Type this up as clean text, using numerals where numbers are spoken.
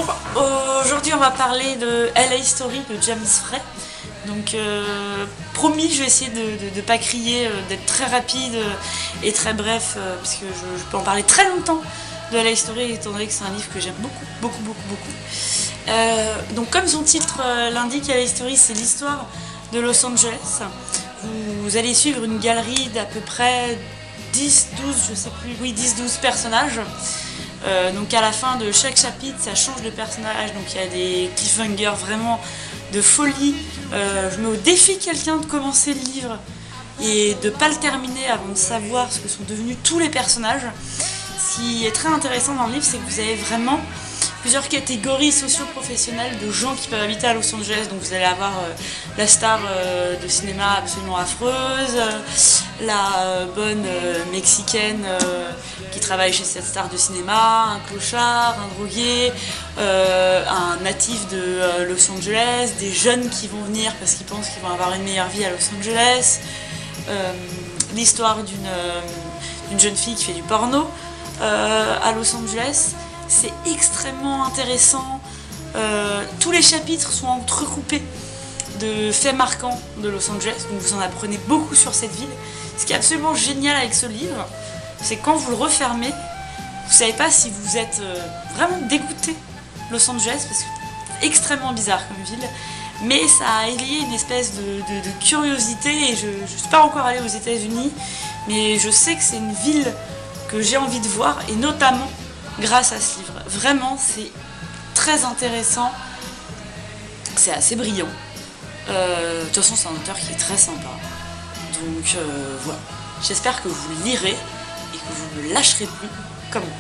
Bonjour, aujourd'hui on va parler de LA Story de James Frey. Donc promis, je vais essayer de ne pas crier, d'être très rapide et très bref, parce que je peux en parler très longtemps de LA Story, étant donné que c'est un livre que j'aime beaucoup. Donc comme son titre l'indique, LA Story, c'est l'histoire de Los Angeles. Vous allez suivre une galerie d'à peu près 10-12, je sais plus, oui 10-12 personnages. Donc à la fin de chaque chapitre, ça change de personnage, donc il y a des cliffhangers vraiment de folie. Je mets au défi quelqu'un de commencer le livre et de ne pas le terminer avant de savoir ce que sont devenus tous les personnages. Ce qui est très intéressant dans le livre, c'est que vous avez vraiment plusieurs catégories socio-professionnelles de gens qui peuvent habiter à Los Angeles. Donc vous allez avoir la star de cinéma absolument affreuse, la bonne mexicaine qui travaille chez cette star de cinéma, un clochard, un drogué, un natif de Los Angeles, des jeunes qui vont venir parce qu'ils pensent qu'ils vont avoir une meilleure vie à Los Angeles, l'histoire d'une jeune fille qui fait du porno à Los Angeles. C'est extrêmement intéressant. Tous les chapitres sont entrecoupés de faits marquants de Los Angeles, donc vous en apprenez beaucoup sur cette ville. Ce qui est absolument génial avec ce livre, c'est quand vous le refermez, vous savez pas si vous êtes vraiment dégoûté de Los Angeles, parce que c'est extrêmement bizarre comme ville, mais ça a éveillé une espèce de curiosité, et je ne suis pas encore allée aux États-Unis, mais je sais que c'est une ville que j'ai envie de voir, et notamment grâce à ce livre. Vraiment, c'est très intéressant, c'est assez brillant. De toute façon, c'est un auteur qui est très sympa. Donc voilà, j'espère que vous le lirez et que vous ne lâcherez plus comme moi.